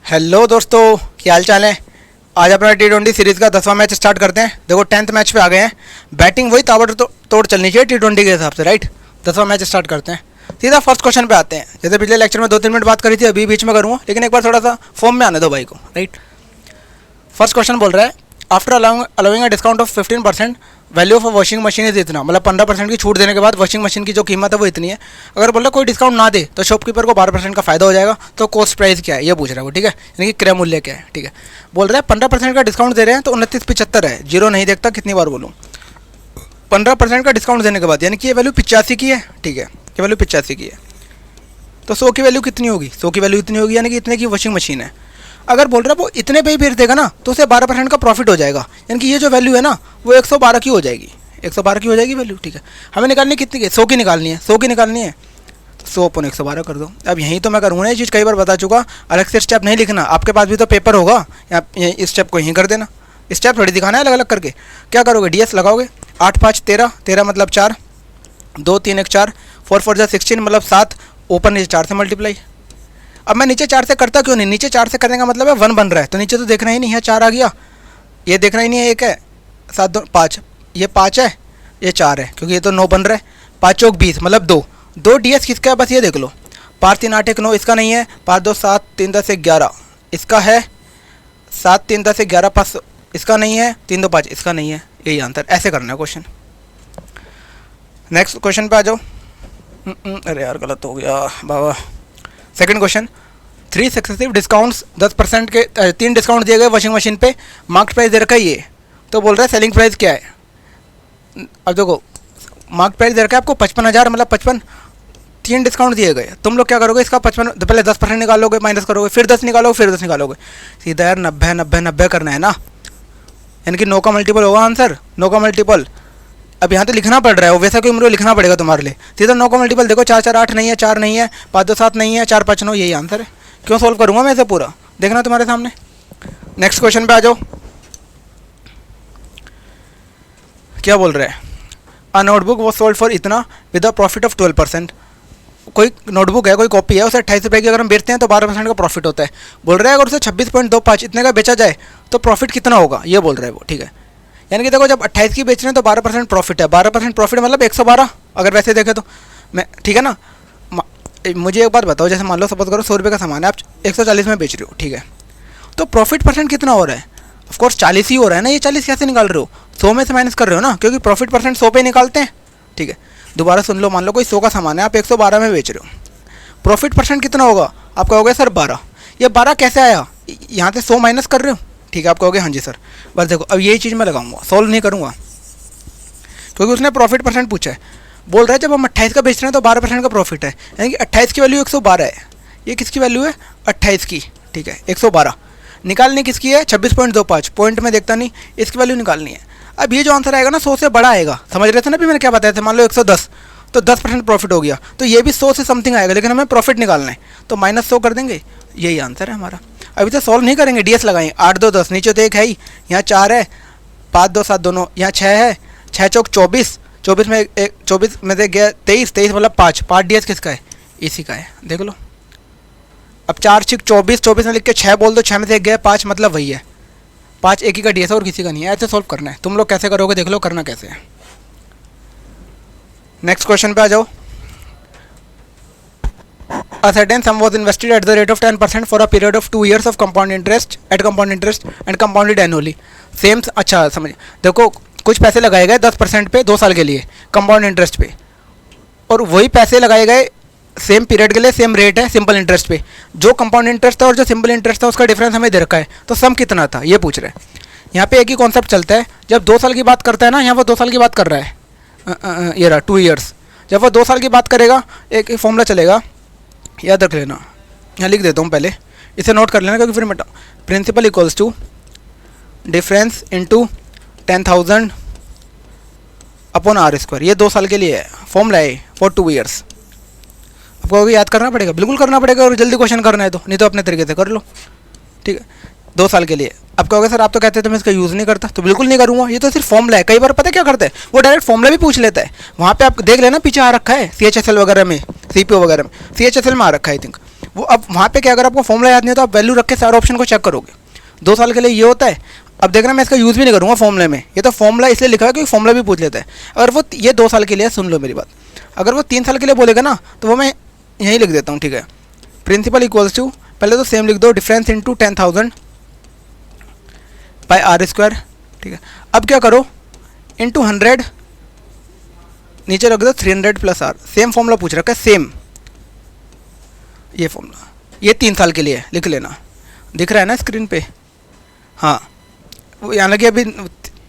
Hello दोस्तों, क्या हाल चाल है। आज अपना T20 सीरीज़ का 10वां मैच स्टार्ट करते हैं। देखो 10th मैच पे आ गए हैं। बैटिंग वही ताबड़तोड़ चलनी चाहिए T20 के हिसाब से, राइट। 10वां मैच स्टार्ट करते हैं। सीधा फर्स्ट क्वेश्चन पे आते हैं। जैसे पिछले लेक्चर में 2-3 मिनट बात करी थी, अभी बीच में करूँगा, लेकिन एक बार थोड़ा सा फॉर्म में आने दो भाई को, राइट। फर्स्ट क्वेश्चन बोल रहा है, after allowing a discount of 15% value of washing machine is इतना, मतलब 15% की छूट देने के बाद वॉशिंग मशीन की जो कीमत है वो इतनी है। अगर बोल रहा कोई डिस्काउंट ना दे तो शॉपकीपर को 12% का फायदा हो जाएगा। तो कॉस्ट प्राइस क्या है ये पूछ रहा है वो, ठीक है, यानी कि क्रय मूल्य क्या है, ठीक है। बोल रहा है 15% का डिस्काउंट दे रहे हैं तो 29.75 है, जीरो नहीं देखता, कितनी बार बोलूँ। 15% का डिस्काउंट देने के बाद यानी कि ये वैल्यू 85 की है, ठीक है, ये वैल्यू 85 की है। तो 100 की वैल्यू कितनी होगी, 100 की वैल्यू इतनी होगी, यानी कि इतने की वॉशिंग मशीन है। अगर बोल रहा है वो इतने पे ही बेच देगा ना तो उसे 12% का प्रॉफिट हो जाएगा, यानी कि ये जो वैल्यू है ना वो 112 की हो जाएगी, 112 की हो जाएगी वैल्यू, ठीक है। हमें निकालनी कितनी की, 100 की निकालनी है, 100 की निकालनी है तो 100 अपन 112 कर दो। अब यहीं तो मैं करूँगा ना, ये चीज़ कई बार बता चुका, अलग से स्टेप नहीं लिखना, आपके पास भी तो पेपर होगा, या इस स्टेप को यहीं कर देना, स्टेप थोड़ी दिखाना है अलग अलग करके। क्या करोगे, DS लगाओगे, 8 5 13, 13 मतलब 4, 2 3 1 4, 4 4 16 मतलब 7, ऊपर नीचे 4 से मल्टीप्लाई। अब मैं नीचे 4 से करता क्यों नहीं, नीचे 4 से करने का मतलब है 1 बन रहा है, तो नीचे तो देखना ही नहीं है, 4 आ गया, ये देखना ही नहीं है, 1 है, 7 2 5, ये 5 है, ये 4 है, क्योंकि ये तो 9 बन रहा है, 5 चौक 20 मतलब 2 DS किसका है, बस ये देख लो, 5 3 8 1 9 इसका नहीं है, 5 2 7 3 10 11 इसका है, 7 3 10 11 5 इसका नहीं है, 3 2 5 इसका नहीं है, यही आंसर। ऐसे करना है क्वेश्चन। नेक्स्ट क्वेश्चन पे आ जाओ। अरे यार गलत हो गया बाबा। सेकंड क्वेश्चन, 3 सक्सेसिव डिस्काउंट्स 10% के 3 डिस्काउंट दिए गए वॉशिंग मशीन पे, मार्केट प्राइस दे रखा है ये, तो बोल रहा है सेलिंग प्राइस क्या है। अब देखो मार्केट प्राइस दे रखा है आपको 55,000 मतलब 55, 3 डिस्काउंट दिए गए, तुम लोग क्या करोगे, इसका 55 पहले 10% निकालोगे, माइनस करोगे, फिर 10 निकालोगे, फिर 10 निकालोगे, सीधा यार 90 90 90 करना है ना, यानी कि 9 का मल्टीपल होगा आंसर, 9 का मल्टीपल। अब यहाँ तो लिखना पड़ रहा है, वैसा कोई मुझे लिखना पड़ेगा तुम्हारे लिए। सीधा 9 का मल्टीपल देखो, 4 4 8 नहीं है, 4 नहीं है, 5 2 7 नहीं है, 4 5 9, यही आंसर है। क्यों सॉल्व करूँगा मैं इसे पूरा, देखना तुम्हारे सामने। नेक्स्ट क्वेश्चन पे आ जाओ। क्या बोल रहे हैं, अ नोटबुक वो सोल्ड फॉर इतना विद अ प्रॉफिट ऑफ 12%। कोई नोटबुक है, कोई कॉपी है, उसे 28 रुपये की अगर हम बेचते हैं तो 12% का प्रॉफिट होता है। बोल रहे हैं अगर उसे 26.25 इतने का बेचा जाए तो प्रॉफिट कितना होगा, ये बोल रहे हैं वो, ठीक है। यानी कि देखो जब 28 की बेच रहे हैं तो 12% प्रॉफिट है, 12% प्रॉफिट मतलब 112, अगर वैसे देखें तो मैं, ठीक है ना। मुझे एक बात बताओ, जैसे मान लो सपोज करो 100 रुपये का सामान है, आप 140 में बेच रहे हो, ठीक है, तो प्रॉफिट परसेंट कितना हो रहा है, ऑफकोर्स 40 ही हो रहा है ना। ये 40 कैसे निकाल रहे हो, 100 में से माइनस कर रहे हो ना, क्योंकि प्रॉफिट परसेंट 100 पे निकालते हैं, ठीक है। दोबारा सुन लो, मान लो कोई 100 का सामान है, आप 112 में बेच रहे हो, प्रॉफिट परसेंट कितना होगा, आप कहोगे सर 12, ये 12 कैसे आया, यहाँ से 100 माइनस कर रहे हो, ठीक है, आप कहोगे हाँ जी सर। बस देखो अब यही चीज़ मैं लगाऊंगा, सॉल्व नहीं करूँगा, क्योंकि उसने प्रॉफिट परसेंट पूछा है। बोल रहा है जब हम 28 का बेच रहे हैं तो 12% का प्रॉफिट है, यानी कि 28 की वैल्यू 112 है, ये किसकी वैल्यू है 28 की, ठीक है, 112 निकालनी किसकी है 26.25, पॉइंट में देखता नहीं, इसकी वैल्यू निकालनी है। अब ये जो आंसर आएगा ना 100 से बड़ा आएगा, समझ रहे थे ना अभी मैंने क्या बताया था, मान लो 110 तो 10% प्रॉफिट हो गया, तो ये भी 100 से समथिंग आएगा, लेकिन हमें प्रॉफिट निकालना है तो -100 कर देंगे, यही आंसर है हमारा। अभी तो सॉल्व नहीं करेंगे, DS लगाएंगे, 8 2 10, नीचे तो 1 है ही, यहाँ 4 है, 5 2 7 दोनों, यहाँ 6 है, 6 चौक 24, 24 में 24 में से गया 23, 23 मतलब 5 DS किसका है, इसी का है, देख लो। अब 4 6 24, 24 में लिख के 6 बोल दो, 6 में से 1 गया 5 मतलब वही है, 5 एक ही का DS है और किसी का नहीं है। ऐसे सॉल्व करना है, तुम लोग कैसे करोगे देख लो, करना कैसे है। नेक्स्ट क्वेश्चन पे आ जाओ। A certain sum was invested at the rate of 10% for a period of 2 years of compound interest and compounded annually. Same, अच्छा समझ, देखो कुछ पैसे लगाए गए 10% पे 2 साल के लिए कंपाउंड इंटरेस्ट पे, और वही पैसे लगाए गए सेम पीरियड के लिए, सेम रेट है सिंपल इंटरेस्ट पे। जो कंपाउंड इंटरेस्ट था और जो सिंपल इंटरेस्ट था उसका डिफरेंस हमें दे रखा है, तो सम कितना था ये पूछ रहे हैं। यहाँ पे एक ही कॉन्सेप्ट चलता है, जब 2 साल की बात करता है ना, यहाँ वो 2 साल की बात कर रहा है, ये रहा 2 ईयर्स, जब वो 2 साल की बात करेगा एक फॉर्मूला चलेगा, याद रख लेना, यहाँ लिख देता हूँ पहले, इसे नोट कर लेना क्योंकि फिर मिटा, principal equals to difference into 10,000 upon R², ये 2 साल के लिए है, फॉर्मूला है फॉर 2 ईयर्स। आपको याद करना पड़ेगा, बिल्कुल करना पड़ेगा, और जल्दी क्वेश्चन करना है तो, नहीं तो अपने तरीके से कर लो, ठीक है, 2 साल के लिए। अब कहोगे सर आप तो कहते थे मैं इसका यूज़ नहीं करता, तो बिल्कुल नहीं करूँगा, ये तो सिर्फ फॉर्मूला है। कई बार पता है क्या करते हैं, वो डायरेक्ट फॉर्मूला भी पूछ लेता है, वहाँ पे आप देख लेना पीछे आ रखा है CHSL वगैरह में, CPO वगैरह में, CHSL में आ रखा है आई थिंक, वो अब वहाँ पे क्या, अगर आपको फॉर्मूला याद नहीं है तो आप वैल्यू रख के सारे ऑप्शन को चेक करोगे। 2 साल के लिए ये होता है। अब देखना मैं इसका यूज़ भी नहीं करूँगा फॉर्मूले में, ये तो फॉर्मूला इसलिए लिखा है क्योंकि फॉर्मूला भी पूछ लेता है। अगर वो ये 2 साल के लिए, सुन लो मेरी बात, अगर वो 3 साल के लिए बोलेगा ना तो वो मैं यहीं लिख देता हूँ, ठीक है। प्रिंसिपल इक्वल्स टू, पहले तो सेम लिख दो, difference into 10,000 by R square, ठीक है। अब क्या करो, इंटू 100, नीचे रख दो 300 प्लस आर। सेम फॉर्मूला पूछ रखा है, सेम ये फॉर्मूला, ये 3 साल के लिए लिख लेना, दिख रहा है ना स्क्रीन पे। हाँ, वो यहाँ लगे अभी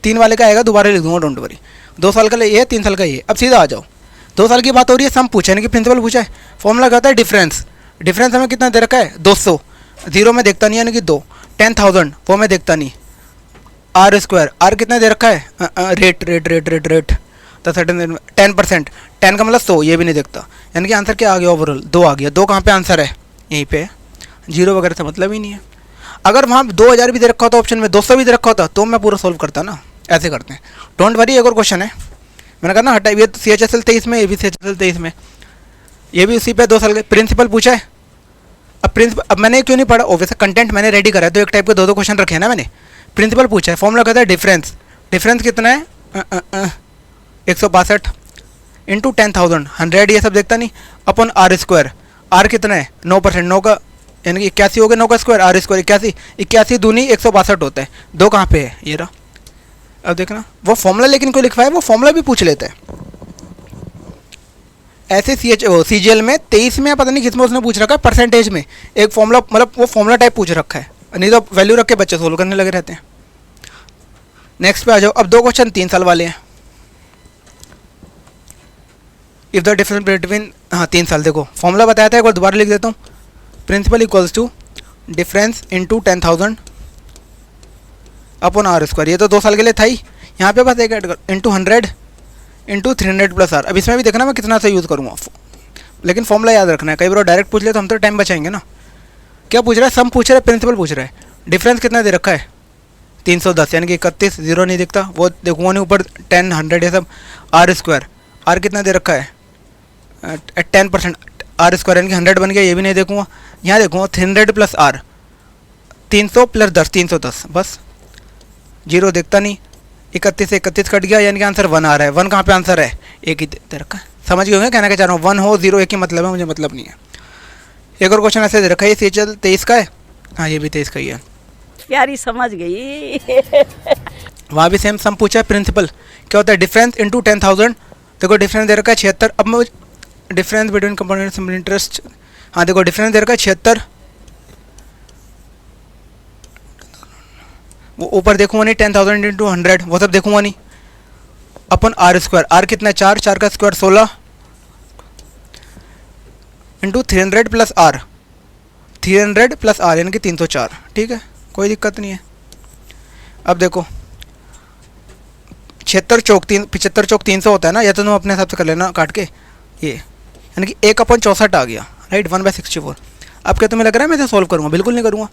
3 वाले का आएगा, दोबारा लिख दूंगा, डोंट वरी। 2 साल का ये है, 3 साल का ये। अब सीधा आ जाओ, 2 साल की बात हो रही है, सम पूछा यानी कि प्रिंसिपल पूछा है। फॉर्मूला कहता है डिफरेंस, डिफरेंस हमें कितना दे रखा है 200, जीरो में देखता नहीं यानी कि 2, 10,000 वो मैं देखता नहीं, आर स्क्वायर, आर कितना दे रखा है, rate rate rate rate rate तो 10%, 10 का मतलब 100, ये भी नहीं देखता, यानी कि आंसर क्या आ गया ओवरऑल 2 आ गया। 2 कहाँ पे आंसर है, यहीं पे, जीरो वगैरह से मतलब ही नहीं है। अगर वहाँ 2000 भी दे रखा होता ऑप्शन में, 200 भी दे रखा होता तो मैं पूरा सोल्व करता ना। ऐसे करते हैं, डोंट वरी। एक और क्वेश्चन है, मैंने कहा ना हटा, ये CHSL 23 में, ये भी CHSL 23 में, ये भी उसी पे 2 साल के प्रिंसिपल पूछा है। अब मैंने क्यों नहीं पढ़ा, ओवैसे कंटेंट मैंने रेडी करा है तो एक टाइप के 2 क्वेश्चन रखे हैं ना मैंने। प्रिंसिपल पूछा है, फॉर्मूला कहता है डिफरेंस, डिफरेंस कितना है 162 इंटू 10,000, 100 ये सब देखता नहीं, अपन आर स्क्वायर, आर कितना है 9%, 9 का यानी कि 81 हो गया, 9 का स्क्वायर, आर स्क्वायर 81, 81 दूनी 162 होता है। 2 कहाँ पे है, ये रहा। अब देखना वो फॉर्मूला लेकिन कोई लिखवाया, वो फॉर्मूला भी पूछ लेता है। ऐसे CGL में 23 में पता नहीं किसमें उसने पूछ रखा है, परसेंटेज में एक फॉर्मूला, मतलब वो फॉर्मूला टाइप पूछ रखा है, नहीं तो वैल्यू रख के बच्चे सोल्व करने लगे रहते हैं। नेक्स्ट पे आ जाओ। अब 2 क्वेश्चन 3 साल वाले हैं। इफ़ द डिफरेंस बिटवीन, हाँ 3 साल, देखो फॉर्मूला बताया था, एक बार दोबारा लिख देता हूँ। Principal equals to difference into 10,000 upon R square, ये तो 2 साल के लिए था ही, यहाँ पे बस एक इंटू 100 इंटू 300 प्लस आर। अब इसमें भी देखना मैं कितना सा यूज़ करूँगा, लेकिन फॉर्मूला याद रखना है, कई बार डायरेक्ट पूछ ले तो हम तो टाइम बचाएंगे ना। क्या पूछ रहा है, सम पूछ रहा है, प्रिंसिपल पूछ रहा है। डिफरेंस कितना दे रखा है 310 यानी कि 31, जीरो नहीं दिखता, वो देखूँगा नहीं, ऊपर 10, 100 ये सब। आर स्क्वायर, आर कितना दे रखा है 10%, आर स्क्वायर यानी कि 100 बन गया, ये भी नहीं देखूँगा। यहाँ देखूँगा 300 प्लस आर, 300 प्लस 10, 310, बस जीरो देखता नहीं। 31 से 31 कट गया यानी कि आंसर 1 आ रहा है। 1 कहाँ पे आंसर है, एक ही दे रखा है। समझ गए होंगे कहना क्या चाह रहा हूँ, 1 हो 0 एक ही मतलब है, मुझे मतलब नहीं है। एक और क्वेश्चन ऐसे दे रखा है, ये CHSL 23 का है, हाँ ये भी 23 का ही है। प्यारी समझ गई। वहाँ भी सेम सम पूछा है। प्रिंसिपल क्या होता है, डिफरेंस इंटू 10,000, देखो डिफरेंस दे रखा है 76। अब मैं difference between compound simple interest, हाँ देखो डिफरेंस दे रखा है 76, वो ऊपर देखूंगा नहीं, 10,000 इंटू 100 वो सब देखूंगा नहीं। अपन आर स्क्वायर, आर कितना है 4, 4 का square 16 into 300 plus R, 300 plus R यानी कि 304, ठीक है कोई दिक्कत नहीं है। अब देखो 76 चौक 3, 75 चौक 300 होता है ना, या तो तुम अपने हिसाब से कर लेना काट के, ये यानी कि 1/64 आ गया, राइट, 1/64। अब क्या तुम्हें लग रहा है मैं इसे सॉल्व करूँगा, बिल्कुल नहीं करूँगा।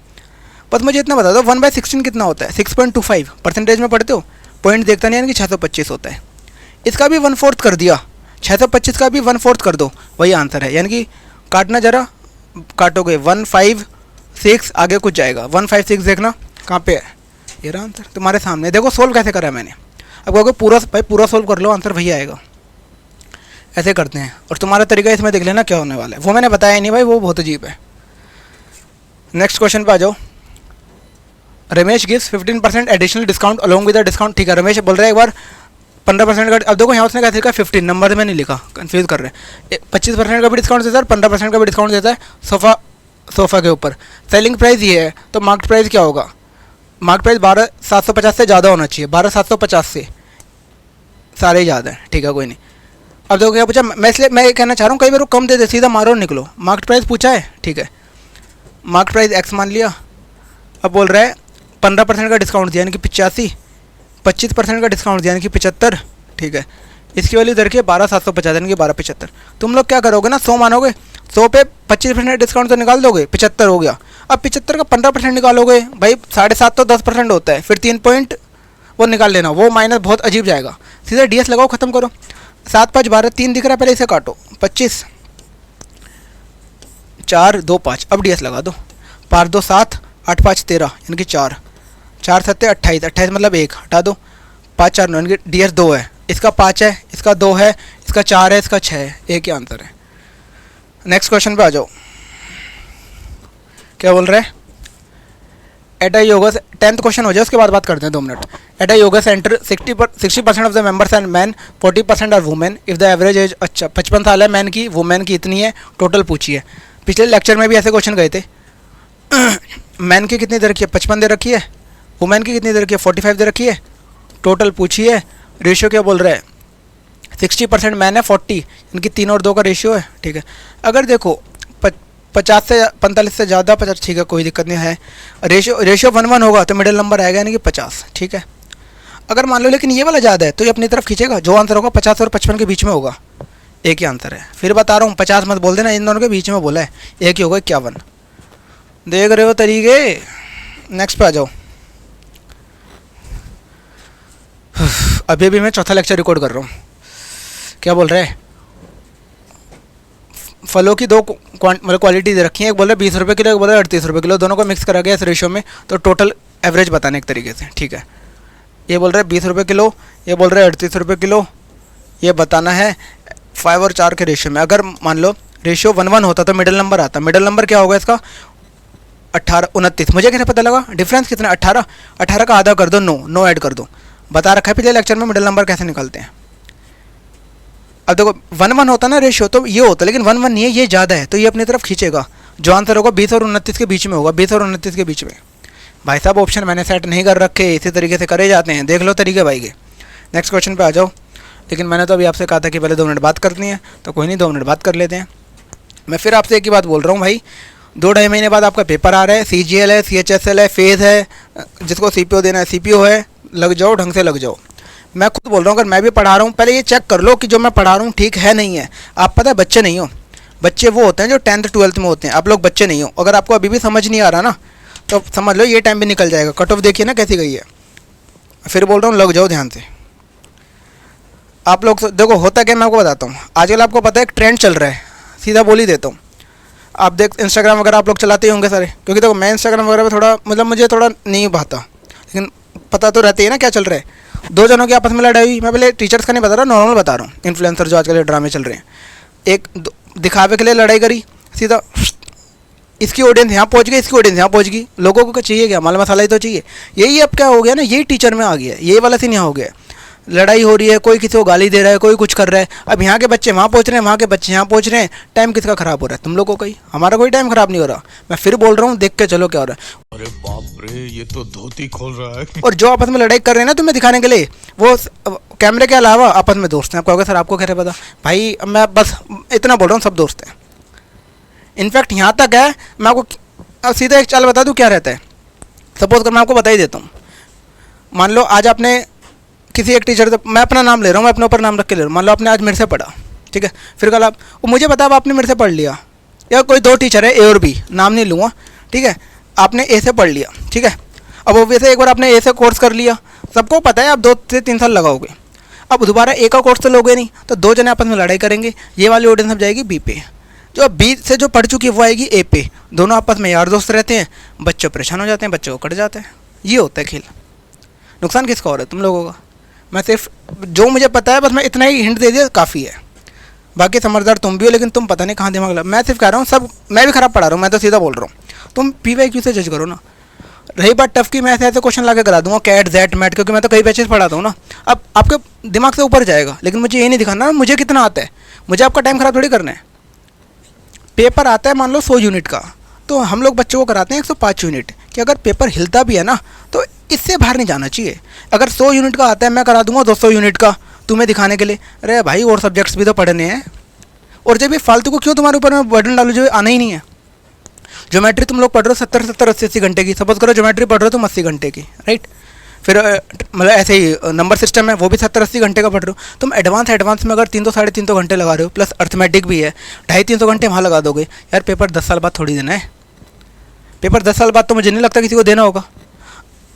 बस मुझे इतना बता दो 1/16 कितना होता है, 6.25 परसेंटेज में पढ़ते हो, पॉइंट देखता नहीं यानी कि 625 होता है। इसका भी 1/4 कर दिया, 625 का भी 1/4 कर दो, वही आंसर है। यानी कि काटना जरा, काटोगे 156 आगे कुछ जाएगा, 156 देखना कहाँ पे है, ये रहा आंसर तुम्हारे सामने। देखो सोल्व कैसे करा है मैंने। अब कहोगे पूरा भाई पूरा सोल्व कर लो, आंसर वही आएगा। ऐसे करते हैं, और तुम्हारा तरीका इसमें देख लेना क्या होने वाला है, वो मैंने बताया ही नहीं भाई, वो बहुत अजीब है। नेक्स्ट क्वेश्चन पे आ जाओ। Ramesh gives 15% additional discount along with the discount, ठीक है रमेश बोल रहा है एक बार 15% का। अब देखो यहाँ उसने क्या लिखा 15, नंबर में नहीं लिखा, कंफ्यूज कर रहे हैं। 25% का भी डिस्काउंट देता है, 15% का भी डिस्काउंट देता है सोफ़ा के ऊपर। सेलिंग प्राइस ये है तो मार्केट प्राइस क्या होगा, मार्केट प्राइस 12,750 से ज़्यादा होना चाहिए, 12,750 से सारे ही ज़्यादा है, ठीक है कोई नहीं। अब देखो क्या पूछा, मैं इसलिए मैं ये कहना चाह रहा हूँ कई बार वो कम दे दे, सीधा मारो निकलो। मार्केट प्राइस पूछा है, ठीक है मार्केट प्राइस एक्स मान लिया। अब बोल रहा है 15% का डिस्काउंट दिया यानी कि 85, 25% का डिस्काउंट दिया यानी कि 75, ठीक है इसकी वैल्यू इधर की 12,750 यानी कि 1275। तुम लोग क्या करोगे ना, 100 मानोगे, 100 पे 25% डिस्काउंट तो निकाल दोगे, 75 हो गया। अब 75 का 15% निकालोगे भाई 7.5 तो 10% होता है, फिर 3 पॉइंट वो निकाल लेना, वो माइनस बहुत अजीब जाएगा। सीधा DS लगाओ, ख़त्म करो। 7 5 12 3 दिख रहा है, पहले इसे काटो, 25 4 2 5, अब ds लगा दो, 5 2 7, 8 5 13, यानी कि 4 4 7 28, 28 मतलब 1 हटा दो, 5 4 9, यानी कि ds 2 है, इसका 5 है, इसका 2 है, इसका 4 है, इसका 6 है, एक ही आंसर है। नेक्स्ट क्वेश्चन पे आ जाओ, क्या बोल रहे हैं? Eight a yoga, 10th question हो जाए उसके बाद बात करते हैं 2 minute. At a yoga centre 60% of the members and man, 40% are women, if the average age, अच्छा 55 साल है मैन की, वुमेन की इतनी है, टोटल पूछी है। पिछले लेक्चर में भी ऐसे क्वेश्चन गए थे। मैन की कितनी दे रखी है? 55 दे रखी है। वुमेन की कितनी दे रखी है? 45 दे रखी है। टोटल पूछी है। रेशियो क्या बोल रहा है? 60% मैन है, 40, इनकी 3 और 2 का रेशियो है। ठीक है, अगर देखो 50 से 45 से ज़्यादा, 50, ठीक है कोई दिक्कत नहीं है। रेशियो 1 1 होगा तो मिडिल नंबर आएगा, यानी कि 50। ठीक है, अगर मान लो लेकिन ये वाला ज़्यादा है तो ये अपनी तरफ खींचेगा, जो आंसर होगा 50 और 55 के बीच में होगा, एक ही आंसर है। फिर बता रहा हूँ 50 मत बोल देना, इन दोनों के बीच में बोला है, एक ही होगा 51। देख रहे हो तरीके। नेक्स्ट पे आ जाओ। अभी भी मैं चौथा लेक्चर रिकॉर्ड कर रहा हूँ। क्या बोल रहे हैं? फलों की 2 मतलब क्वालिटी दे रखी है, एक बोल रहे 20 रुपये किलो, एक बोल रहे 38 रुपये किलो, दोनों को मिक्स करा गया इस रेशियो में, तो टोटल एवरेज बताने एक तरीके से। ठीक है, ये बोल रहे 20 रुपये किलो, ये बोल रहे 38 रुपये किलो, ये बताना है 5 और 4 के रेशियो में। अगर मान लो रेशियो 1 1 होता तो मिडिल नंबर आता, मिडिल नंबर क्या होगा इसका? 18 29। मुझे कैसे पता लगा? डिफरेंस कितना? 18 18 का आधा कर दो, 9 ऐड कर दो। बता रखा है पिछले लेक्चर में मिडिल नंबर कैसे निकलते हैं। अब देखो 1 1 होता ना रेशियो तो ये होता, लेकिन 1 1 नहीं है, ये ज़्यादा है तो ये अपनी तरफ खींचेगा, जो आंसर होगा 20 और 29 के बीच में होगा, 20 और 29 के बीच में। भाई साहब ऑप्शन मैंने सेट नहीं कर रखे, इसी तरीके से करे जाते हैं, देख लो तरीके भाई के। नेक्स्ट क्वेश्चन पे आ जाओ। लेकिन मैंने तो अभी आपसे कहा था कि पहले 2 मिनट बात करनी है, तो कोई नहीं 2 मिनट बात कर लेते हैं। मैं फिर आपसे एक ही बात बोल रहा हूँ भाई, 2 ढाई महीने बाद आपका पेपर आ रहा है, CGL है, CHSL है, फेज़ है, जिसको CPO देना है CPO है, लग जाओ ढंग से लग जाओ। मैं खुद बोल रहा हूँ, अगर मैं भी पढ़ा रहा हूँ पहले ये चेक कर लो कि जो मैं पढ़ा रहा हूँ ठीक है नहीं है। आप पता है बच्चे नहीं हो, बच्चे वो होते हैं जो 10th 12th में होते हैं, आप लोग बच्चे नहीं हो। अगर आपको अभी भी समझ नहीं आ रहा ना तो समझ लो ये टाइम भी निकल जाएगा। कट ऑफ देखिए ना कैसी गई है। फिर बोल रहा हूँ लग जाओ ध्यान से। आप लोग देखो होता क्या, मैं आपको बताता हूँ। आजकल आपको पता है एक ट्रेंड चल रहा है, सीधा बोल ही देता हूँ। आप देख इंस्टाग्राम वगैरह आप लोग चलाते ही होंगे सारे, क्योंकि देखो मैं इंस्टाग्राम वगैरह पे थोड़ा मतलब मुझे थोड़ा नहीं भाता, लेकिन पता तो रहती है ना क्या चल रहा है। 2 जनों की आपस में लड़ाई हुई, मैं पहले टीचर्स का नहीं बता रहा, नॉर्मल बता रहा हूँ। इन्फ्लुएंसर जो आजकल ड्रामे चल रहे हैं, एक दिखावे के लिए लड़ाई करी, सीधा इसकी ऑडियंस यहाँ पहुँच गई, इसकी ऑडियंस यहाँ पहुँच गई। लोगों को चाहिए क्या? माल मसाला ही तो चाहिए। यही अब क्या हो गया ना, यही टीचर में आ गया, ये वाला सीन यहाँ हो गया। लड़ाई हो रही है, कोई किसी को गाली दे रहा है, कोई कुछ कर रहा है। अब यहाँ के बच्चे वहाँ पहुँच रहे हैं, वहाँ के बच्चे यहाँ पहुँच रहे हैं। टाइम किसका ख़राब हो रहा है? तुम लोगों का ही। हमारा कोई टाइम ख़राब नहीं हो रहा। मैं फिर बोल रहा हूँ, देख के चलो क्या हो रहा है। अरे बाप रे, ये तो धोती खोल रहा है। और जो आपस में लड़ाई कर रहे हैं ना तुम्हें दिखाने के लिए, वो कैमरे के अलावा आपस में दोस्त हैं। आपको अगर सर आपको कैसे पता? भाई मैं बस इतना बोल रहा हूँ, सब दोस्त हैं। इनफैक्ट यहाँ तक है, मैं आपको अब सीधा एक चाल बता दूँ क्या रहता है। सपोज कर मैं आपको बता ही देता हूँ। मान लो आज आपने किसी एक टीचर से, मैं अपना नाम ले रहा हूँ, मैं अपने ऊपर नाम रख के ले रहा हूँ। मान लो आपने आज मेरे से पढ़ा, ठीक है, फिर कल आप, मुझे पता है आपने मेरे से पढ़ लिया, या कोई 2 टीचर है A और B, नाम नहीं लूँगा, ठीक है, आपने A से पढ़ लिया, ठीक है। अब वैसे एक बार आपने A से कोर्स कर लिया, सबको पता है आप 2 से 3 साल लगाओगे। अब दोबारा A का कोर्स तो लोगे नहीं, तो 2 जने आपस में लड़ाई करेंगे। ये वाली ऑडियंस अब जाएगी B पे, जो B से जो पढ़ चुकी है वो आएगी A पे। दोनों आपस में यार दोस्त रहते हैं, बच्चे परेशान हो जाते हैं, बच्चों को कट जाते हैं। ये होता है खेल। नुकसान किसका हो रहा है? तुम लोगों का। मैं सिर्फ जो मुझे पता है बस मैं इतना ही हिंट दे दिया, काफ़ी है। बाकी समझदार तुम भी हो, लेकिन तुम पता नहीं कहाँ दिमाग लगा। मैं सिर्फ कह रहा हूँ, सब मैं भी खराब पढ़ा रहा हूँ, मैं तो सीधा बोल रहा हूँ। तुम PYQ से जज करो ना। रही बात टफ की, मैं ऐसे क्वेश्चन ला के करा दूंगा, कैट जेट मैट, क्योंकि मैं तो कई बैचेस पढ़ाता हूँ ना। अब आपके दिमाग से ऊपर जाएगा, लेकिन मुझे ये नहीं दिखाना मुझे कितना आता है। मुझे आपका टाइम ख़राब थोड़ी करना है। पेपर आता है मान लो 100 यूनिट का, तो हम लोग बच्चों को कराते हैं 105 यूनिट, कि अगर पेपर हिलता भी है ना तो इससे बाहर नहीं जाना चाहिए। अगर 100 यूनिट का आता है, मैं करा दूंगा 200 यूनिट का तुम्हें दिखाने के लिए। अरे भाई और सब्जेक्ट्स भी तो पढ़ने हैं, और जब भी फालतू को क्यों तुम्हारे ऊपर मैं बर्डन डालूँ जो आना ही नहीं है। ज्योमेट्री तुम लोग पढ़ रहे हो 70 80 घंटे की, सपोज करो ज्योमेट्री पढ़ रहे हो तुम 80 घंटे की, राइट। फिर मतलब ऐसे ही नंबर सिस्टम है, वो भी 70 80 घंटे का पढ़ रहे हो। तुम एडवांस में अगर 300 साढ़े 300 घंटे लगा रहे हो, प्लस अर्थमेटिक भी है, 250-300 घंटे वहाँ लगा दोगे। यार पेपर 10 साल बाद थोड़ी देना है। पेपर 10 साल बाद तो मुझे नहीं लगता किसी को देना होगा।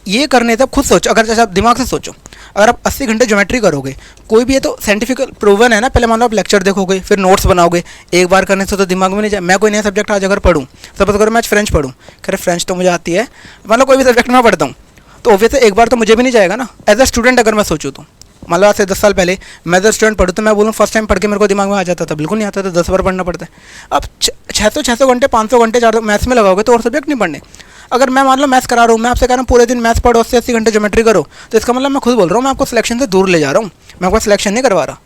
ये करने तब खुद सोचो, अगर जैसे आप दिमाग से सोचो, अगर आप 80 घंटे ज्योमेट्री करोगे, कोई भी है तो साइंटिफिक प्रूवन है ना, पहले मान लो आप लेक्चर देखोगे, फिर नोट्स बनाओगे, एक बार करने से तो दिमाग में नहीं जाए। मैं कोई नया सब्जेक्ट आज अगर पढ़ूँ, सपोज अगर मैं आज फ्रेंच पढ़ूँ, खैर फ्रेंच तो मुझे आती है, मान लो कोई भी सब्जेक्ट मैं पढ़ता हूँ, तो ऑब्वियसली एक बार तो मुझे भी नहीं जाएगा ना। एज अ स्टूडेंट अगर मैं सोचूँ तो मान लो आज से 10 साल पहले मैं एज अ स्टूडेंट पढ़ूँ, तो मैं बोलूँ फर्स्ट टाइम पढ़ के मेरे को दिमाग में आ जाता था, बिल्कुल नहीं आता था, 10 बार पढ़ना पड़ता है। अब 600 घंटे 500 घंटे 400 मैथ्स में लगाओगे तो और सब्जेक्ट नहीं पढ़ने। अगर मैं मान लो मैथ्स करा रहा हूँ, मैं आपसे कह रहा हूँ पूरे दिन मैथ्स पढ़ो, 80 घंटे ज्योमेट्री करो, तो इसका मतलब मैं खुद बोल रहा हूँ मैं आपको सिलेक्शन से दूर ले जा रहा हूँ, मैं आपको सिलेक्शन नहीं करवा रहा।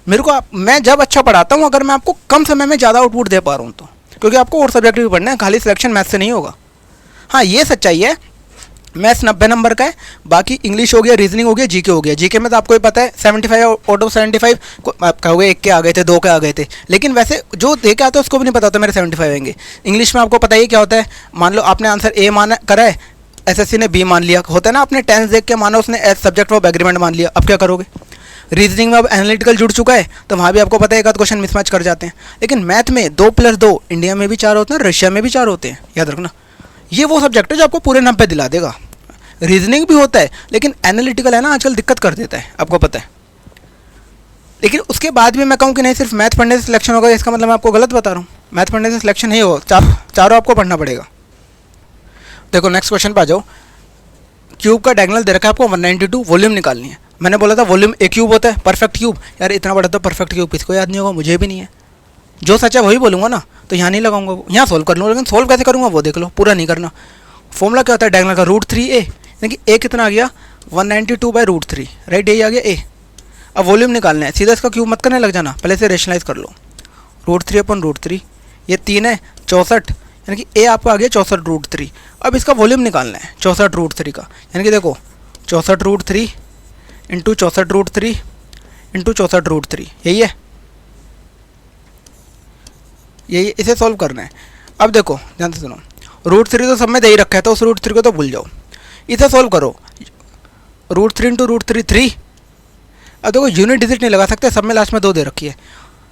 मेरे को मैं जब अच्छा पढ़ाता हूँ, अगर मैं आपको कम समय में ज़्यादा आउटपुट दे पा रहा हूँ तो, क्योंकि आपको और सब्जेक्ट भी पढ़ना है, खाली सिलेक्शन मैथ्स से नहीं होगा। हाँ, ये सच्चाई है, मैथ्स 90 नंबर का है, बाकी इंग्लिश हो गया, रीजनिंग हो गया, जीके हो गया। जीके में तो आपको ही पता है 75 आउट ऑफ 75 आप कहोगे 1 के आ गए थे, 2 के आ गए थे, लेकिन वैसे जो दे के आते हैं उसको भी नहीं पता होता मेरे 75 आएंगे। इंग्लिश में आपको पता ही क्या होता है, मान लो आपने आंसर ए माना करा है, एसएससी ने बी मान लिया, होता है ना, आपने टेंस देख के माना, उसने एज सब्जेक्ट ऑफ एग्रीमेंट मान लिया, अब क्या करोगे। रीजनिंग में अब एनालिटिकल जुड़ चुका है, तो वहाँ भी आपको पता है एक आध क्वेश्चन मिसमैच कर जाते हैं। लेकिन मैथ में 2 + 2 इंडिया में भी 4 होते हैं, रशिया में भी 4 होते हैं, याद रखना। ये वो सब्जेक्ट है जो आपको पूरे 90 दिला देगा। रीजनिंग भी होता है, लेकिन एनालिटिकल है ना, आजकल दिक्कत कर देता है, आपको पता है। लेकिन उसके बाद भी मैं कहूँ कि नहीं सिर्फ मैथ पढ़ने से सिलेक्शन होगा, इसका मतलब मैं आपको गलत बता रहा हूँ। मैथ पढ़ने से सिलेक्शन नहीं होगा, चारों आपको पढ़ना पड़ेगा। देखो नेक्स्ट क्वेश्चन पे आ जाओ। क्यूब का डायगोनल दे रखा है आपको 192, वॉल्यूम निकालनी है। मैंने बोला था वॉल्यूम ए क्यूब होता है, परफेक्ट क्यूब। यार इतना बड़ा तो परफेक्ट क्यूब किसको याद नहीं होगा, मुझे भी नहीं है। जो सच है वही बोलूँगा ना, तो यहाँ नहीं लगाऊंगा, यहाँ सोल्व कर लूँगा। लेकिन सोल्व कैसे करूँगा वो देख लो, पूरा नहीं करना। फॉर्मूला क्या होता है डायगोनल का, √3a, यानी कि a कितना आ गया 192/√3, राइट, यही आ गया a। अब वॉल्यूम निकालना है, सीधा इसका क्यूब मत करने लग जाना, पहले से रेशनलाइज कर लो। √3/√3 ये 3 है 64, यानी कि a आपका आ गया 64√3। अब इसका वॉल्यूम निकालना है 64√3 का, यानी कि देखो 64√3 इंटू 64√3 इंटू 64√3, यही है, यही, इसे सॉल्व करना है। अब देखो ध्यान से सुनो, √3 तो सब में दे ही रखा है, तो उस √3 को तो भूल जाओ, इसे सॉल्व करो। √3 इंटू √3 3। अब देखो यूनिट डिजिट नहीं लगा सकते, सब में लास्ट में 2 दे रखी है,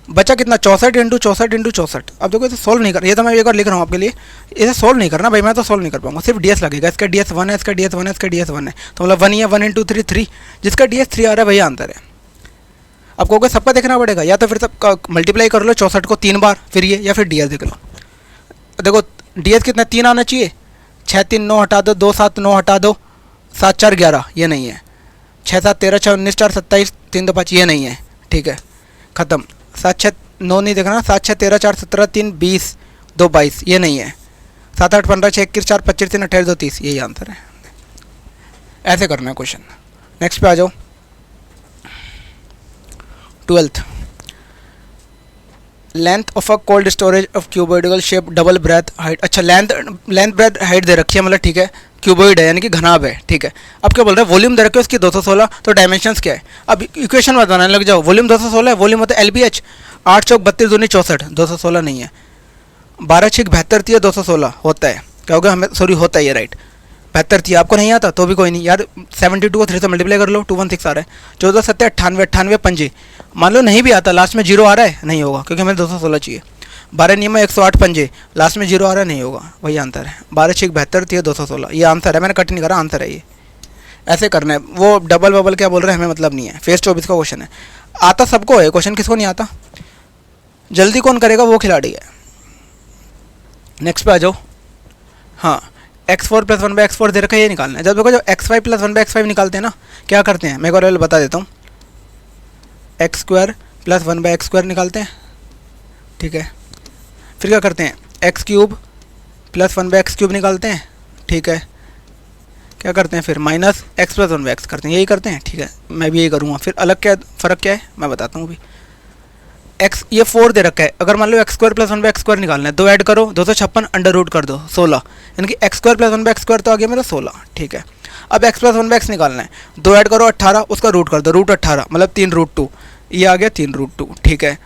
बचा कितना 64 इंटू 64 इंटू 64। अब देखो इसे सॉल्व नहीं कर, ये तो मैं एक बार लिख रहा हूँ आपके लिए, इसे सॉल्व नहीं करना भाई, मैं तो सॉल्व नहीं कर पाऊंगा, सिर्फ ds लगेगा। इसका ds 1 है, इसका ds 1 है, इसका ds 1 है, तो मतलब 1 ही है, 1 इंटू 3 3, जिसका ds 3 आ रहा है वही आंसर है। अब कहोगे सबका देखना पड़ेगा, या तो फिर सबका मल्टीप्लाई कर लो 64 को 3 बार, फिर ये, या फिर ds देख लो। देखो ds कितना 3 आना चाहिए, 6 3 9 हटा दो, 2 7 9 हटा दो, 7 4 11, ये नहीं है, 6 7 13 6 19 4 27 3 2 5, ये नहीं है, ठीक है, ख़त्म। 7 6 9 नहीं देखना, 7 6 13 4 17 3 20 2 22, ये नहीं है, 7 8 15 6 21 4 25 3 28 2 30, यही आंसर है। ऐसे करना है क्वेश्चन। नेक्स्ट पे आ जाओ, 12th, length of a cold storage of cuboidal shape double breadth height. अच्छा लेंथ ब्रेथ हाइट दे रखी है, मतलब ठीक है, क्यूबॉइड है यानी कि घनाभ है, ठीक है। अब क्या बोल रहे हैं, वॉल्यूम दे रखे है उसकी 216, तो डायमेंशंस क्या है। अब इक्वेशन बताने लग जाओ, वॉल्यूम 216 है, वॉल्यूम होता है LBH, 8 चौक 32 दूनी 64, 216 नहीं है, 12 6 72 3 216 होता है, क्या होगा हमें, सॉरी होता है ये, राइट 72 थी, आपको नहीं आता तो भी कोई नहीं यार, 72 को 3 से मल्टीप्लाई कर लो, 216 आ रहा है, 14 7 98 98 पंजे, मान लो नहीं भी आता, लास्ट में 0 आ रहा है, नहीं होगा क्योंकि हमें 216 चाहिए। 12 नियम 108 पंजे, लास्ट में 0 आ रहा है, नहीं होगा, वही आंसर है। 12 6 72 थी 216, ये आंसर है, मैंने कट नहीं करा, आंसर है ये। ऐसे करना है, वो डबल बबल क्या बोल रहे हैं हमें मतलब नहीं है। फेस 24 का क्वेश्चन है, आता सबको है, क्वेश्चन किसको नहीं आता, जल्दी कौन करेगा वो खिलाड़ी है। नेक्स्ट पे आ जाओ। हाँ, x4 + 1/x4 दे रखा है, ये निकालना है। जब देखो जो x5 + 1/x5 निकालते हैं ना, क्या करते हैं मैं एक बार बता देता हूँ, x² + 1/x² निकालते हैं, ठीक है। फिर क्या करते हैं, x³ + 1/x³ निकालते हैं, ठीक है। क्या करते हैं फिर, -x + 1/x करते हैं, यही करते हैं, ठीक है। मैं भी यही करूँगा। फिर अलग क्या फ़र्क क्या है मैं बताता हूँ अभी। x ये 4 दे रखा है, अगर मान लो x² + 1/x² निकालना है, 2 ऐड करो, 256 अंडर रूट कर दो 16, यानी कि x² + 1/x² तो आ गया मेरा 16, ठीक है। अब x + 1/x निकालना है, 2 ऐड करो 18, उसका रूट कर दो, √18 मतलब 3√2, ये आ गया 3√2, ठीक है।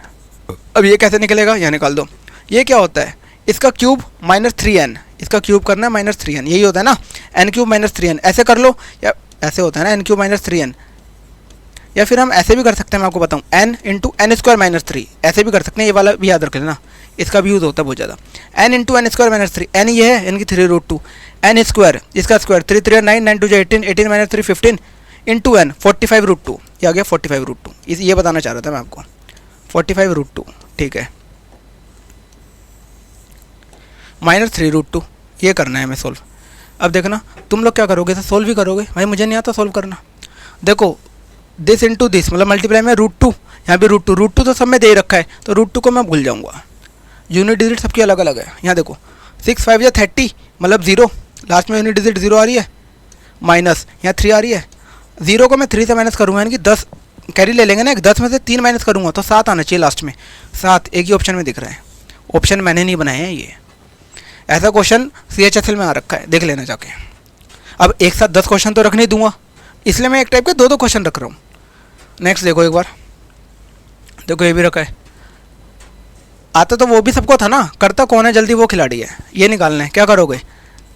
अब ये कैसे निकलेगा, यहाँ निकाल दो। ये क्या होता है, इसका क्यूब -3n, इसका क्यूब करना है -3n, यही होता है ना, n³ - 3n, ऐसे कर लो, या ऐसे होता है ना n³ - 3n, या फिर हम ऐसे भी कर सकते हैं, मैं आपको बताऊं n × n² - 3, ऐसे भी कर सकते हैं, ये वाला भी याद रख लेना, इसका भी यूज़ होता है बहुत ज़्यादा। N into n square minus three, n ये है, एन की 3√2, एन स्क्वायर इसका स्क्वायर 3 3 9, 9 2 18, 18 माइनस 3 15 इंटू एन 45√2, ये आ गया 45√2। ये बताना चाह रहा था मैं आपको, 45√2, ठीक है, माइनस 3√2, ये करना है हमें सोल्व। अब देखना तुम लोग क्या करोगे, तो सोल्व भी करोगे, भाई मुझे नहीं आता सोल्व करना। देखो दिस इंटू दिस मतलब मल्टीप्लाई में √2, यहाँ भी √2 तो सब में दे ही रखा है, तो √2 को मैं भूल जाऊँगा। यूनिट डिजिट सबकी अलग अलग है। यहाँ देखो 6 5 या 30 मतलब 0, लास्ट में यूनिट डिजिट 0 आ रही है, माइनस यहाँ 3 आ रही है, 0 को मैं 3 से माइनस करूँगा, यानी कि 10 कैरी ले लेंगे ना, 10 में से 3 माइनस करूँगा तो 7 आना चाहिए लास्ट में। 7 एक ही ऑप्शन में दिख रहा है, ऑप्शन मैंने नहीं बनाए हैं, ये ऐसा क्वेश्चन CHSL में आ रखा है, देख लेना जाके। अब एक साथ 10 क्वेश्चन तो रख नहीं दूंगा, इसलिए मैं एक टाइप के 2 क्वेश्चन रख रहा हूँ। नेक्स्ट देखो एक बार, देखो ये भी रखा है, आता तो वो भी सबको था ना, करता कौन है जल्दी वो खिलाड़ी है। ये निकालना है, क्या करोगे,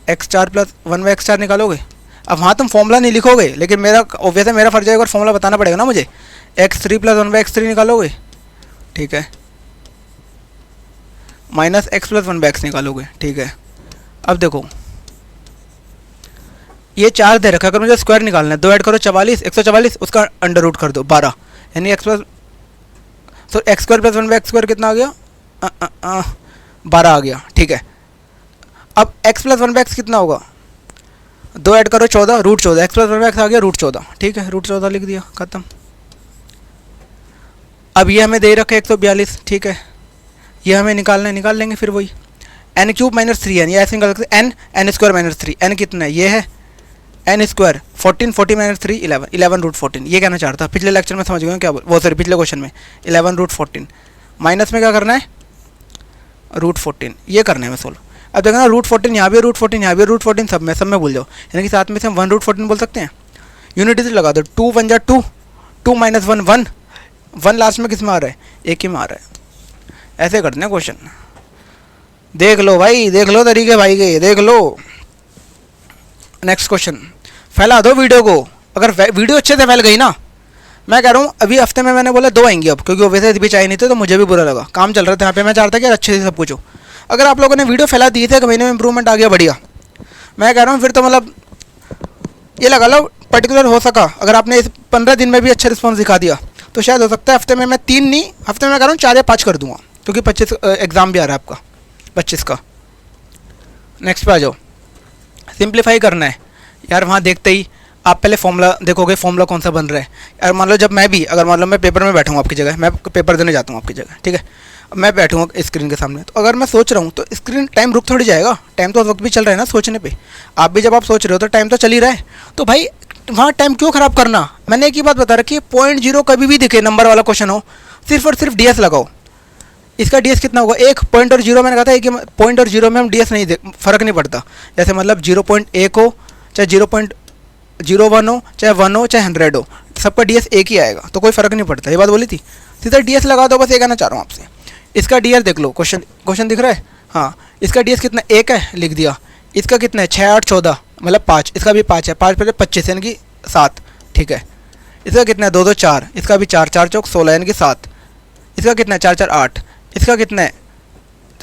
x4 + 1/x4 निकालोगे। अब हाँ तुम फॉर्मूला नहीं लिखोगे, लेकिन मेरा ऑब्वियस है, मेरा फर्ज है एक बार फॉर्मूला बताना पड़ेगा ना मुझे। x3 + 1/x3 निकालोगे, ठीक है, माइनस x + 1/x निकालोगे, ठीक है। अब देखो ये 4 दे रखा है, अगर मुझे स्क्वायर निकालना है, 2 ऐड करो 44, 144, उसका अंडर रूट कर दो 12, यानी x² + 1/x² कितना आ गया, 12 आ गया, ठीक है। अब x + 1/x कितना होगा, 2 ऐड करो 14, √14, x + 1/x आ गया √14, ठीक है, √14 लिख दिया, खत्म। अब ये हमें दे रखे 142, ठीक है, ये हमें निकालना है, निकाल लेंगे फिर वही n³ - 3n, ये ऐसे निकाल सकते हैं, n² - 3, n कितना है, ये है n स्क्वायर 14, 40 - 3 11, 11√14, ये कहना चाहता था। पिछले लेक्चर में समझ गए क्या वो, सॉरी पिछले क्वेश्चन में 11√14, माइनस में क्या करना है √14, ये करना है मैं सोल्व। अब देखना √14 यहाँ भी √14, यहाँ भी √14, सब में भूल जाओ, यानी कि साथ में से हम 1√14 बोल सकते हैं। यूनिट डिजिट लगा दो, 2 1 जा 2, 2 - 1 1, 1 लास्ट में किस में आ रहा है, एक ही में आ रहा है। ऐसे करते हैं क्वेश्चन, देख लो भाई, देख लो तरीके भाई के, देख लो। नेक्स्ट क्वेश्चन, फैला दो वीडियो को, अगर वीडियो अच्छे से फैल गई ना, मैं कह रहा हूँ अभी हफ्ते में मैंने बोला 2 आएंगी अब, क्योंकि वैसे भी चाहिए नहीं थे तो मुझे भी बुरा लगा, काम चल रहा था यहाँ पे, मैं चाहता कि अच्छे से सब कुछ हो। अगर आप लोगों ने वीडियो फैला दी थे, 1 महीने में इंप्रूवमेंट आ गया, बढ़िया। मैं कह रहा हूँ फिर तो मतलब ये लगा लो पर्टिकुलर हो सका, अगर आपने इस 15 दिन में भी अच्छा रिस्पॉन्स दिखा दिया तो शायद हो सकता है हफ्ते में मैं 3 नहीं, हफ्ते में मैं कह रहा हूँ 4 या 5 कर दूँगा, क्योंकि 25 एग्ज़ाम भी आ रहा है आपका, 25 का। नेक्स्ट पे आ जाओ, सिंप्लीफाई करना है यार। वहाँ देखते ही आप पहले फॉर्मूला देखोगे, फॉर्मूला कौन सा बन रहा है यार। मान लो जब मैं भी, अगर मान लो मैं पेपर में बैठूँगा आपकी जगह, मैं पेपर देने जाता हूँ आपकी जगह, ठीक है, मैं बैठूँगा स्क्रीन के सामने, तो अगर मैं सोच रहा हूँ तो स्क्रीन टाइम रुक थोड़ी जाएगा, टाइम तो उस वक्त भी चल रहा है ना सोचने पे। आप भी जब आप सोच रहे हो तो टाइम तो चल ही रहा है, तो भाई वहाँ टाइम क्यों ख़राब करना। मैंने एक ही बात बता रखी है, 0.0 कभी भी दिखे नंबर वाला क्वेश्चन हो, सिर्फ और सिर्फ DS लगाओ। इसका DS कितना होगा, 1 पॉइंट और 0, मैंने कहा था एक पॉइंट और 0 में हम DS नहीं फ़र्क नहीं पड़ता। जैसे मतलब 0.1 हो चाहे 0.01 हो, चाहे 1 हो चाहे 100 हो, सबका DS एक ही आएगा, तो कोई फ़र्क नहीं पड़ता। ये बात बोली थी, सीधा DS लगा दो, बस ये कहना चाह रहा हूँ आपसे। इसका DS देख लो, क्वेश्चन दिख रहा है, हाँ। इसका DS कितना, 1 है, लिख दिया। इसका कितना है, 6 8 14 मतलब 5, इसका भी 5 है, 5 + 25 यानी कि 7, ठीक है। इसका कितना है, 2 2 4, इसका भी 4 4 चौक 16 यानी कि 7। इसका कितना है, 4 4 8, इसका कितना है,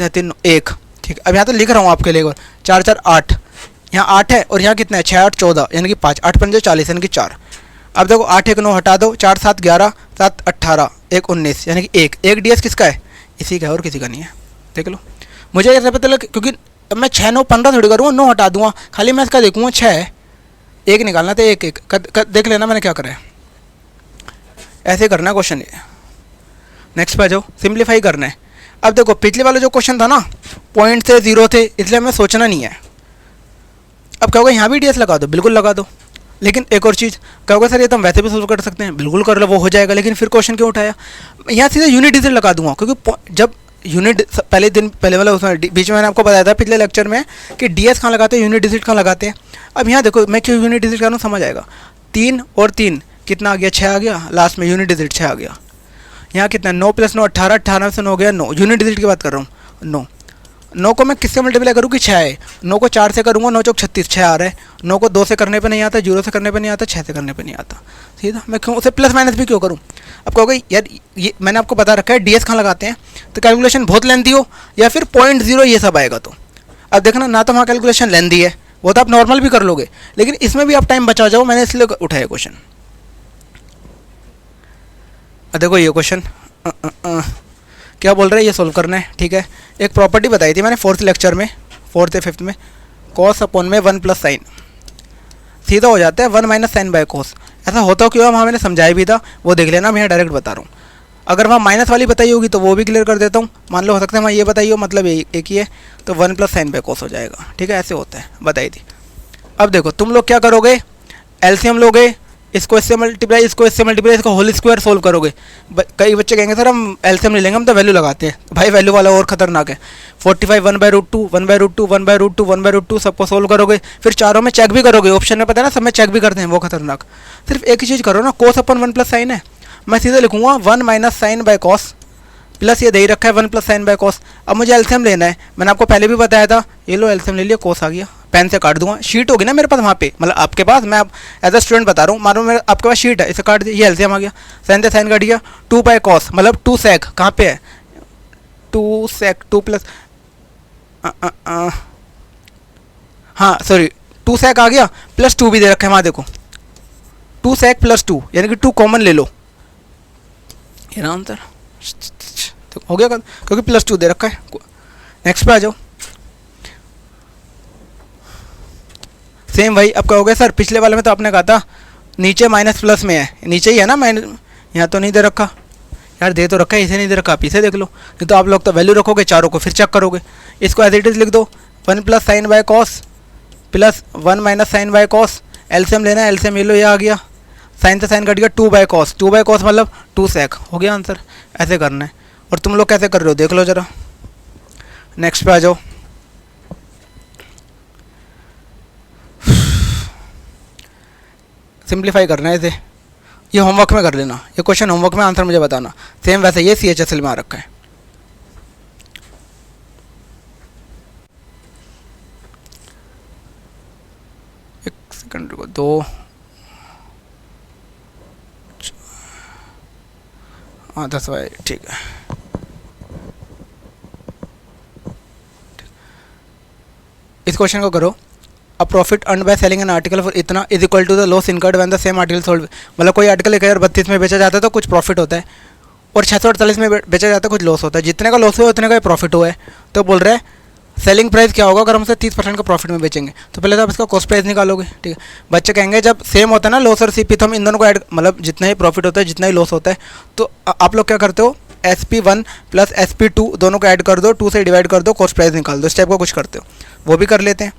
3 1, ठीक है। अब यहाँ तो लिख रहा हूँ आपके लिए, 4 4 8, यहाँ 8 है, और यहाँ कितना है, 6 8 14 यानी कि 5, 8 5 40 यानी कि 4। अब देखो 8 1 9 हटा दो, 4 7 11, 7 18, 1 19 यानी कि 1 DS किसका है, इसी का है और किसी का नहीं है। देख लो, मुझे ऐसा पता लगा, क्योंकि मैं 6 9 15 थोड़ी करूँगा, 9 हटा दूंगा, खाली मैं इसका देखूँगा 6 है, 1 निकालना था, 1 1 देख लेना मैंने क्या करा है। ऐसे करना है क्वेश्चन ये। नेक्स्ट पे आ जाओ, सिंप्लीफाई करना है। अब देखो पिछले वाला जो क्वेश्चन था ना, पॉइंट से 0 थे, इसलिए हमें सोचना नहीं है। अब क्या होगा, यहाँ भी DS लगा दो, बिल्कुल लगा दो। लेकिन एक और चीज़, क्या होगा सर ये तो हम वैसे भी सोल्व कर सकते हैं, बिल्कुल कर लो, वो हो जाएगा, लेकिन फिर क्वेश्चन क्यों उठाया। यहाँ सीधे यूनिट डिजिट लगा दूंगा, क्योंकि जब यूनिट पहले वाला उसमें बीच में मैंने आपको बताया था पिछले लेक्चर में कि DS कहाँ लगाते हैं, यूनिट डिजिट कहाँ लगाते हैं। अब यहाँ देखो मैं क्यों यूनिट डिजिट कर रहा हूँ, समझ आएगा। 3 और 3 कितना आ गया, 6 आ गया, लास्ट में यूनिट डिजिट 6 आ गया। यहाँ कितना, 9 + 9 18, 18 से 9 गया 9, यूनिट डिजिट की बात कर रहा हूँ 9। 9 को मैं किससे मल्टीप्लाई करूँ कि 6 है, 9 को 4 से करूँगा, 9 चौक 36, 6 आ रहा है। 9 को 2 से करने पे नहीं आता, 0 से करने पे नहीं आता, 6 से करने पे नहीं आता। सीधा मैं क्यों उसे प्लस माइनस भी क्यों करूँ? अब कहोगे यार ये मैंने आपको बता रखा है डीएस कहाँ लगाते हैं, तो कैलकुलेशन बहुत लेंथी हो या फिर 0.0 ये सब आएगा। तो अब देखना ना, तो वहाँ कैलकुलेशन लेंथी है, वो तो आप नॉर्मल भी कर लोगे, लेकिन इसमें भी आप टाइम बचा जाओ, मैंने इसलिए उठाया क्वेश्चन। देखो ये क्वेश्चन क्या बोल रहे हैं, ये सोल्व करना है, ठीक है। एक प्रॉपर्टी बताई थी मैंने 4th लेक्चर में, 4th या 5th में, कॉस अपॉन में 1 प्लस साइन, सीधा हो जाता है 1 माइनस साइन बाय कॉस। ऐसा होता क्यों है वहाँ मैंने समझाया भी था, वो देख लेना, मैं डायरेक्ट बता रहा हूँ। अगर वहाँ माइनस वाली बताई होगी तो वो भी क्लियर कर देता हूँ। मान लो हो सकता है वहाँ ये बताई हो, मतलब एक ही है, तो 1 प्लस साइन बाय कॉस हो जाएगा, ठीक है। ऐसे होता है, बताई थी। अब देखो तुम लोग क्या करोगे, एलसीएम लोगे, इसको इससे मल्टीप्लाई, इसको इससे मल्टीप्लाई, इसको होल स्क्वायर सोल्व करोगे। कई बच्चे कहेंगे सर हम एलसीएम ले लेंगे, हम तो वैल्यू लगाते हैं। भाई वैल्यू वाला और खतरनाक है। 45 1/√2 1/√2 1/√2 1/√2 सबको सोल्व करोगे, फिर चारों में चेक भी करोगे। ऑप्शन में पता है ना, सब में चेक भी करते हैं, वो खतरनाक। सिर्फ एक ही चीज़ करो ना, कोस अपन 1 प्लस साइन है, मैं सीधा लिखूंगा 1 minus sine by cos, plus ये दे ही रखा है 1 प्लस साइन बाय कॉस। अब मुझे एलसीएम लेना है, मैंने आपको पहले भी बताया था। ये लो एलसीएम ले लिया, कॉस आ गया, पेन से काट दूंगा, शीट होगी ना मेरे पास वहाँ पे, मतलब आपके पास, मैं एज अ स्टूडेंट बता रहा हूँ, मानो मेरे आपके पास शीट है, इसे काट दिया, ये एलसीएम आ गया, साइन से साइन कट गया, 2 बाय कॉस मतलब 2 सेक कहाँ पे है, 2 सेक 2 प्लस हाँ सॉरी 2 सेक आ गया, प्लस 2 भी दे रखा है वहाँ देखो, 2 सेक प्लस 2 यानी कि 2 कॉमन ले लो, ये ना आंसर तो हो गया, क्योंकि प्लस 2 दे रखा है। नेक्स्ट पे आ जाओ। सेम वही अब कहोगे सर पिछले वाले में तो आपने कहा था नीचे माइनस प्लस में है, नीचे ही है ना माइनस, यहाँ तो नहीं दे रखा यार, दे तो रखा है, इसे नहीं दे रखा, आप इसे देख लो। नहीं तो आप लोग तो वैल्यू रखोगे चारों को, फिर चेक करोगे। इसको एज इट इज लिख दो, 1 plus sine by cos plus 1 minus sine by cos, LCM लेना है, एलसीएम ये लो, ये आ गया, साइन से साइन कट गया, 2 बाय कॉस, 2 बाय कॉस मतलब 2 सेक, हो गया आंसर। ऐसे करना है, और तुम लोग कैसे कर रहे हो देख लो ज़रा। नेक्स्ट पे आ जाओ। सिंप्लीफाई करना है इसे, ये होमवर्क में कर लेना, ये क्वेश्चन होमवर्क में आंसर मुझे बताना। सेम वैसे ये CHSL में आ रखा है। एक सेकंड रुको, 2 हाँ 10 भाई ठीक है। इस क्वेश्चन को करो, a profit earn by selling an article for इतना is equal to the loss incurred when the same article sold. मतलब कोई आर्टिकल 1032 में बेचा जाता है तो कुछ प्रॉफिट होता है, और 648 में बेचा जाता है कुछ लॉस होता है। जितने का लॉस हुआ उतने का प्रॉफिट हुआ है। तो बोल रहे हैं सेलिंग प्राइस क्या होगा अगर हम उसे 30% का प्रॉफिट में बेचेंगे। तो पहले तो आप इसका कॉस्ट प्राइस निकालोगे, ठीक है। बच्चे कहेंगे जब सेम होता है ना लॉस और CP, तो हम इन दोनों को ऐड, मतलब जितना ही प्रॉफिट होता है जितना ही लॉस होता है, तो आप लोग क्या करते हो, SP1 प्लस SP2 दोनों को ऐड कर दो, 2 से डिवाइड कर दो, कॉस्ट प्राइस निकाल दो। इस टाइप का कुछ करते हो, वो भी कर लेते हैं,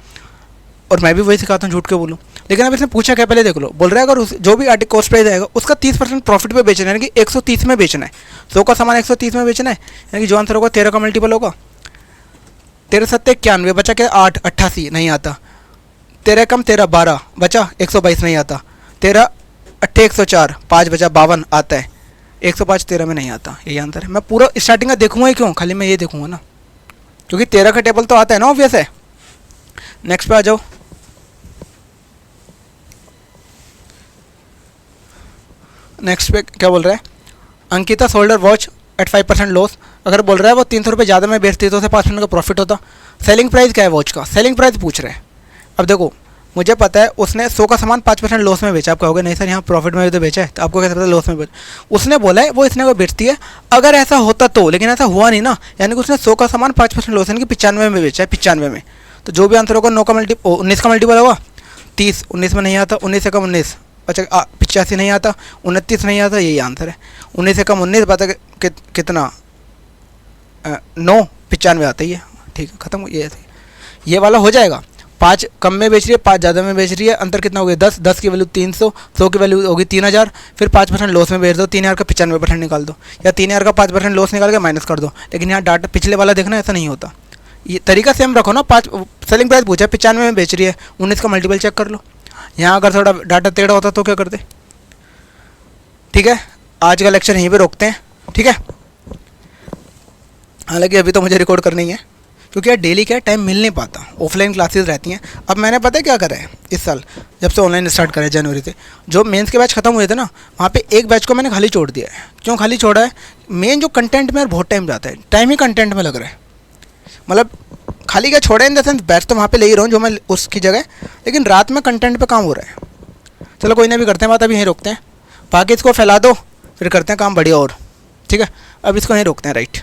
और मैं भी वही सिखाता हूँ, झूठ के बोलूँ। लेकिन अब इसने पूछा क्या, पहले देख लो। बोल रहा है अगर जो भी आर्टिकल कॉस्ट प्राइस आएगा उसका 30% प्रॉफिट पे बेचना है, यानी कि 130 में बेचना है। 100 का सामान 130 में बेचना है, यानी कि जो आंसर होगा 13 का मल्टीपल होगा, 13 7 91 बचा क्या, 8 88 नहीं आता, 13 कम 13 12 बचा, 122 नहीं आता, 13 8 104 5 बचा 52 आता है, 105 13 में नहीं आता, यही आंसर है। मैं पूरा स्टार्टिंग का देखूंगा ही क्यों, खाली मैं ये देखूंगा ना, क्योंकि 13 का टेबल तो आता है ना, ऑब्वियस है। नेक्स्ट पे आ जाओ। नेक्स्ट पे क्या बोल रहा है, Ankita sold a watch at 5% loss. अगर बोल रहा है वो 300 रुपये ज़्यादा में बेचती तो उसे 5% का प्रॉफिट होता। सेलिंग प्राइस क्या है वॉच का, सेलिंग प्राइस पूछ रहे हैं। अब देखो मुझे पता है उसने 100 का सामान 5% लॉस में बेचा। आप कहोगे नहीं सर यहाँ प्रॉफिट में भी तो बेचा है, तो आपको कैसे पता लॉस में बेचा। उसने बोला है वो इतने को बेचती है, अगर ऐसा होता तो, लेकिन ऐसा हुआ नहीं ना, यानी कि उसने 100 का सामान 5% लॉस यानी कि 95 में बेचा है, 95 में। तो जो भी आंसर होगा 9 का मल्टीपल 19 का मल्टीपल होगा, 30 19 में नहीं आता, 19 से कम 19 अच्छा 85 नहीं आता, 29 नहीं आता, यही आंसर है। 19 से कम 19 पता कितना 9 95 आता ही है, ठीक है खत्म। ये वाला हो जाएगा। 5 कम में बेच रही है, 5 ज़्यादा में बेच रही है, अंतर कितना हो गया 10, 10 की वैल्यू 300, 100 की वैल्यू होगी 3000, फिर 5% लॉस में बेच दो, 3000 का 95% निकाल दो, या 3000 का 5% लॉस निकाल के माइनस कर दो। लेकिन यहाँ डाटा पिछले वाला देखना, ऐसा नहीं होता। ये तरीका सेम रखो ना। 5 सेलिंग प्राइस पूछा, 95 में बेच रही है, 19 का मल्टीपल चेक कर लो। यहाँ अगर थोड़ा डाटा टेढ़ा होता तो क्या करते, ठीक है। आज का लेक्चर यहीं पे रोकते हैं, ठीक है। हालांकि अभी तो मुझे रिकॉर्ड करनी है, क्योंकि यार डेली क्या टाइम मिल नहीं पाता, ऑफलाइन क्लासेस रहती हैं। अब मैंने पता है क्या करा है इस साल, जब से ऑनलाइन स्टार्ट करा है जनवरी से, जो मेंस के बैच खत्म हुए थे ना, वहाँ पे एक बैच को मैंने खाली छोड़ दिया है। क्यों खाली छोड़ा है? मेन जो कंटेंट में यार बहुत टाइम जाता है, टाइम ही कंटेंट में लग रहा है। मतलब खाली क्या छोड़ा इन द सेंस, बैच तो वहाँ पे ले ही रहा हूँ जो मैं उसकी जगह, लेकिन रात में कंटेंट पे काम हो रहा है। चलो कोई ना, भी करते हैं बात, अभी यहीं रोकते हैं, बाकी इसको फैला दो फिर करते हैं काम बढ़िया और, ठीक है। अब इसको यहीं रोकते हैं, राइट।